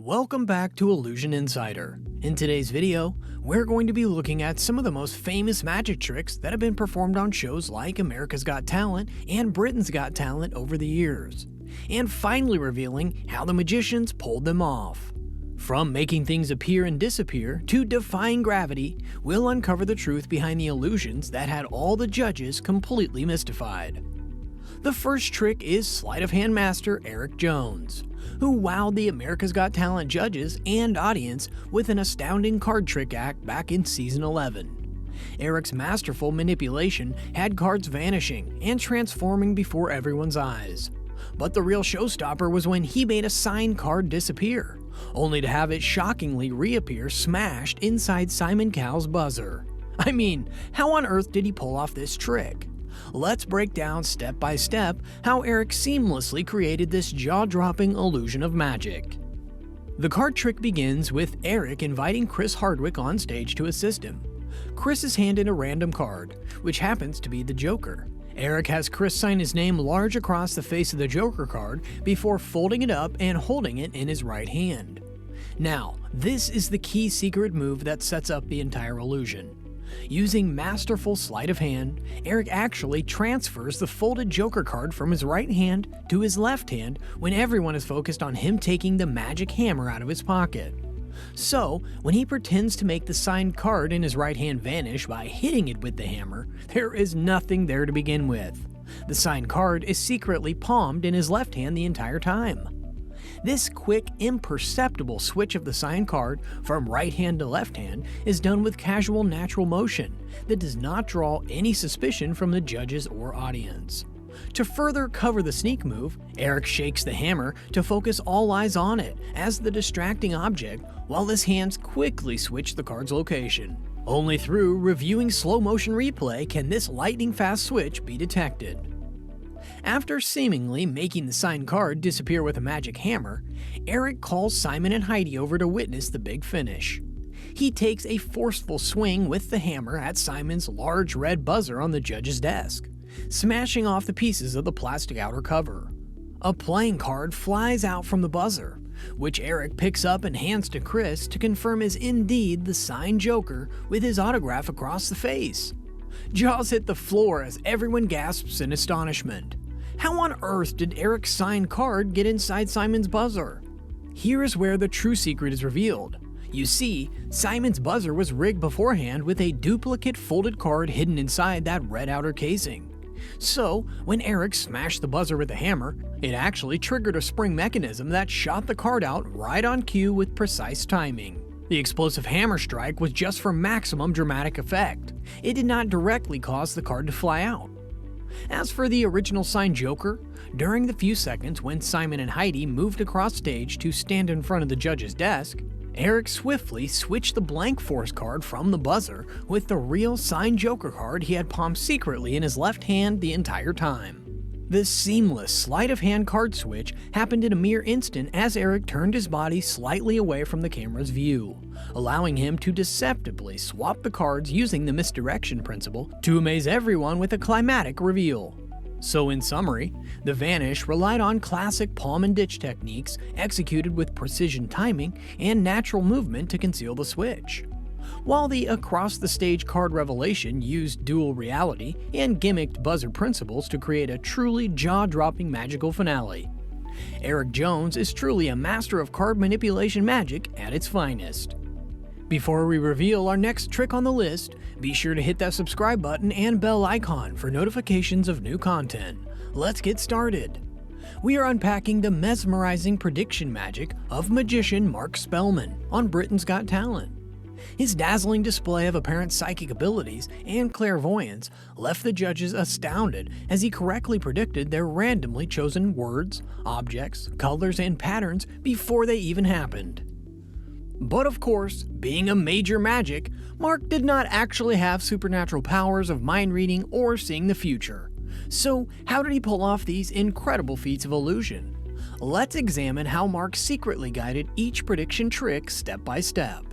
Welcome back to Illusion Insider. In today's video, we're going to be looking at some of the most famous magic tricks that have been performed on shows like America's Got Talent and Britain's Got Talent over the years, and finally revealing how the magicians pulled them off. From making things appear and disappear to defying gravity, we'll uncover the truth behind the illusions that had all the judges completely mystified. The first trick is sleight of hand master Eric Jones, who wowed the America's Got Talent judges and audience with an astounding card trick act back in season 11. Eric's masterful manipulation had cards vanishing and transforming before everyone's eyes. But the real showstopper was when he made a signed card disappear, only to have it shockingly reappear smashed inside Simon Cowell's buzzer. I mean, how on earth did he pull off this trick? Let's break down step by step how Eric seamlessly created this jaw-dropping illusion of magic. The card trick begins with Eric inviting Chris Hardwick on stage to assist him. Chris is handed a random card, which happens to be the Joker. Eric has Chris sign his name large across the face of the Joker card before folding it up and holding it in his right hand. Now, this is the key secret move that sets up the entire illusion. Using masterful sleight of hand, Eric actually transfers the folded Joker card from his right hand to his left hand when everyone is focused on him taking the magic hammer out of his pocket. So, when he pretends to make the signed card in his right hand vanish by hitting it with the hammer, there is nothing there to begin with. The signed card is secretly palmed in his left hand the entire time. This quick, imperceptible switch of the signed card from right hand to left hand is done with casual, natural motion that does not draw any suspicion from the judges or audience. To further cover the sneak move, Eric shakes the hammer to focus all eyes on it as the distracting object, while his hands quickly switch the card's location. Only through reviewing slow-motion replay can this lightning-fast switch be detected. After seemingly making the signed card disappear with a magic hammer, Eric calls Simon and Heidi over to witness the big finish. He takes a forceful swing with the hammer at Simon's large red buzzer on the judge's desk, smashing off the pieces of the plastic outer cover. A playing card flies out from the buzzer, which Eric picks up and hands to Chris to confirm is indeed the signed Joker with his autograph across the face. Jaws hit the floor as everyone gasps in astonishment. How on earth did Eric's signed card get inside Simon's buzzer? Here is where the true secret is revealed. You see, Simon's buzzer was rigged beforehand with a duplicate folded card hidden inside that red outer casing. So, when Eric smashed the buzzer with a hammer, it actually triggered a spring mechanism that shot the card out right on cue with precise timing. The explosive hammer strike was just for maximum dramatic effect. It did not directly cause the card to fly out. As for the original signed Joker, during the few seconds when Simon and Heidi moved across stage to stand in front of the judge's desk, Eric swiftly switched the blank force card from the buzzer with the real signed Joker card he had palmed secretly in his left hand the entire time. This seamless sleight of hand card switch happened in a mere instant as Eric turned his body slightly away from the camera's view, allowing him to deceptively swap the cards using the misdirection principle to amaze everyone with a climatic reveal. So in summary, the vanish relied on classic palm and ditch techniques executed with precision timing and natural movement to conceal the switch, while the across-the-stage card revelation used dual reality and gimmicked buzzer principles to create a truly jaw-dropping magical finale. Eric Jones is truly a master of card manipulation magic at its finest. Before we reveal our next trick on the list, be sure to hit that subscribe button and bell icon for notifications of new content. Let's get started. We are unpacking the mesmerizing prediction magic of magician Mark Spellman on Britain's Got Talent. His dazzling display of apparent psychic abilities and clairvoyance left the judges astounded as he correctly predicted their randomly chosen words, objects, colors, and patterns before they even happened. But of course, being a major magic, Mark did not actually have supernatural powers of mind reading or seeing the future. So how did he pull off these incredible feats of illusion? Let's examine how Mark secretly guided each prediction trick step by step.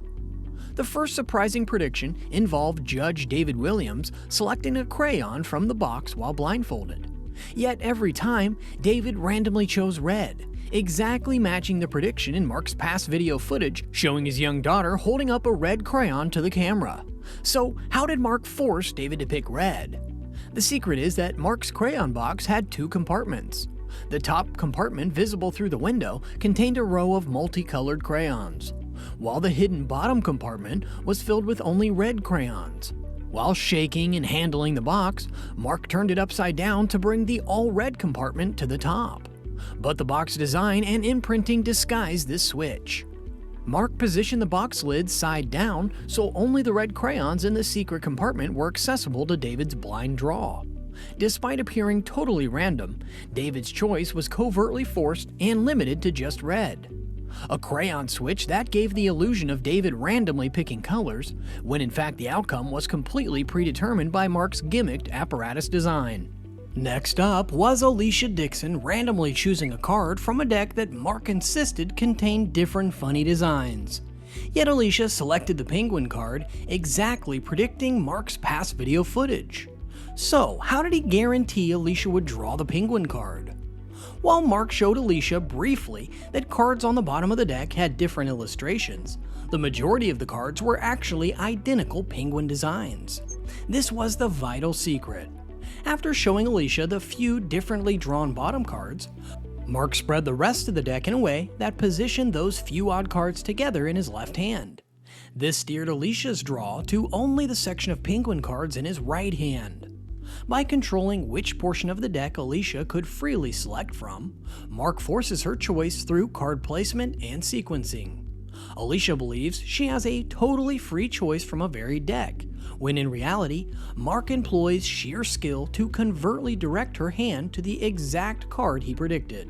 The first surprising prediction involved Judge David Williams selecting a crayon from the box while blindfolded. Yet every time, David randomly chose red, exactly matching the prediction in Mark's past video footage showing his young daughter holding up a red crayon to the camera. So how did Mark force David to pick red? The secret is that Mark's crayon box had two compartments. The top compartment, visible through the window, contained a row of multicolored crayons, while the hidden bottom compartment was filled with only red crayons. While shaking and handling the box, Mark turned it upside down to bring the all-red compartment to the top. But the box design and imprinting disguised this switch. Mark positioned the box lid side down so only the red crayons in the secret compartment were accessible to David's blind draw. Despite appearing totally random, David's choice was covertly forced and limited to just red. A crayon switch that gave the illusion of David randomly picking colors, when in fact the outcome was completely predetermined by Mark's gimmicked apparatus design. Next up was Alicia Dixon randomly choosing a card from a deck that Mark insisted contained different funny designs. Yet Alicia selected the penguin card, exactly predicting Mark's past video footage. So how did he guarantee Alicia would draw the penguin card? While Mark showed Alicia briefly that cards on the bottom of the deck had different illustrations, the majority of the cards were actually identical penguin designs. This was the vital secret. After showing Alicia the few differently drawn bottom cards, Mark spread the rest of the deck in a way that positioned those few odd cards together in his left hand. This steered Alicia's draw to only the section of penguin cards in his right hand. By controlling which portion of the deck Alicia could freely select from, Mark forces her choice through card placement and sequencing. Alicia believes she has a totally free choice from a varied deck, when in reality, Mark employs sheer skill to covertly direct her hand to the exact card he predicted.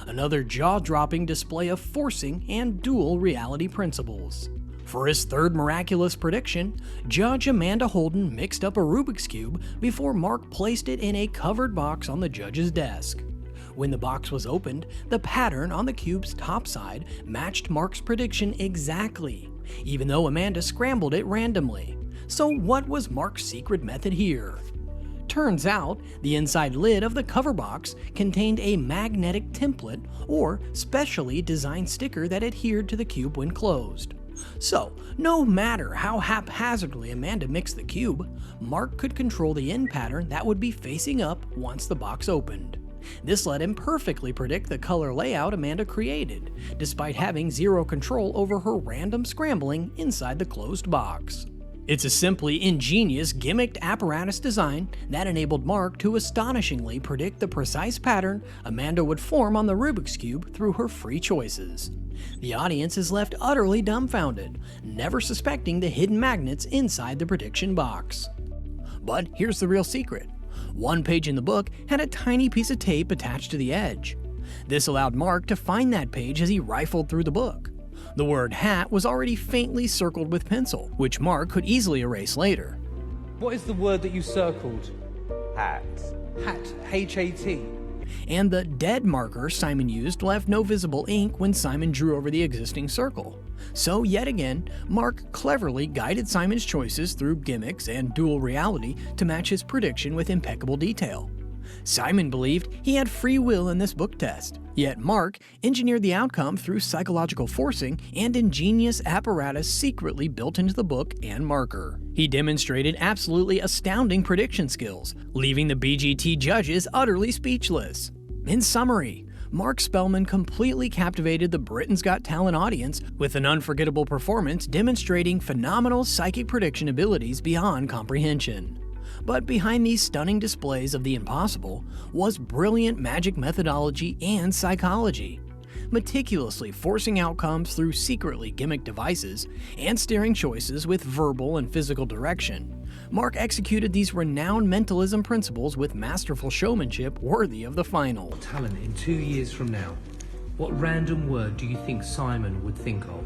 Another jaw-dropping display of forcing and dual reality principles. For his third miraculous prediction, Judge Amanda Holden mixed up a Rubik's Cube before Mark placed it in a covered box on the judge's desk. When the box was opened, the pattern on the cube's top side matched Mark's prediction exactly, even though Amanda scrambled it randomly. So what was Mark's secret method here? Turns out, the inside lid of the cover box contained a magnetic template or specially designed sticker that adhered to the cube when closed. So, no matter how haphazardly Amanda mixed the cube, Mark could control the end pattern that would be facing up once the box opened. This let him perfectly predict the color layout Amanda created, despite having zero control over her random scrambling inside the closed box. It's a simply ingenious gimmicked apparatus design that enabled Mark to astonishingly predict the precise pattern Amanda would form on the Rubik's Cube through her free choices. The audience is left utterly dumbfounded, never suspecting the hidden magnets inside the prediction box. But here's the real secret. One page in the book had a tiny piece of tape attached to the edge. This allowed Mark to find that page as he rifled through the book. The word hat was already faintly circled with pencil, which Mark could easily erase later. What is the word that you circled? Hat. Hat. H-A-T. And the dead marker Simon used left no visible ink when Simon drew over the existing circle. So yet again, Mark cleverly guided Simon's choices through gimmicks and dual reality to match his prediction with impeccable detail. Simon believed he had free will in this book test, yet Mark engineered the outcome through psychological forcing and ingenious apparatus secretly built into the book and marker. He demonstrated absolutely astounding prediction skills, leaving the BGT judges utterly speechless. In summary, Mark Spellman completely captivated the Britain's Got Talent audience with an unforgettable performance demonstrating phenomenal psychic prediction abilities beyond comprehension. But behind these stunning displays of the impossible was brilliant magic methodology and psychology. Meticulously forcing outcomes through secretly gimmicked devices and steering choices with verbal and physical direction, Mark executed these renowned mentalism principles with masterful showmanship worthy of the final. Talent in 2 years from now. What random word do you think Simon would think of?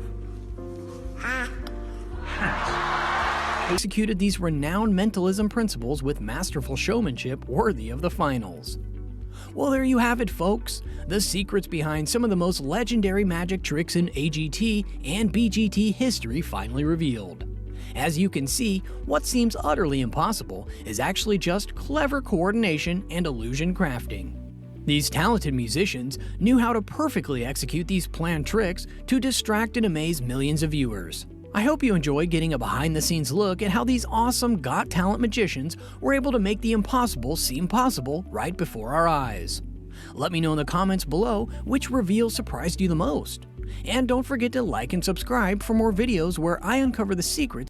Hat. Executed these renowned mentalism principles with masterful showmanship worthy of the finals. Well, there you have it, folks. The secrets behind some of the most legendary magic tricks in AGT and BGT history finally revealed. As you can see, what seems utterly impossible is actually just clever coordination and illusion crafting. These talented musicians knew how to perfectly execute these planned tricks to distract and amaze millions of viewers. I hope you enjoy getting a behind-the-scenes look at how these awesome Got Talent magicians were able to make the impossible seem possible right before our eyes. Let me know in the comments below which reveal surprised you the most. And don't forget to like and subscribe for more videos where I uncover the secrets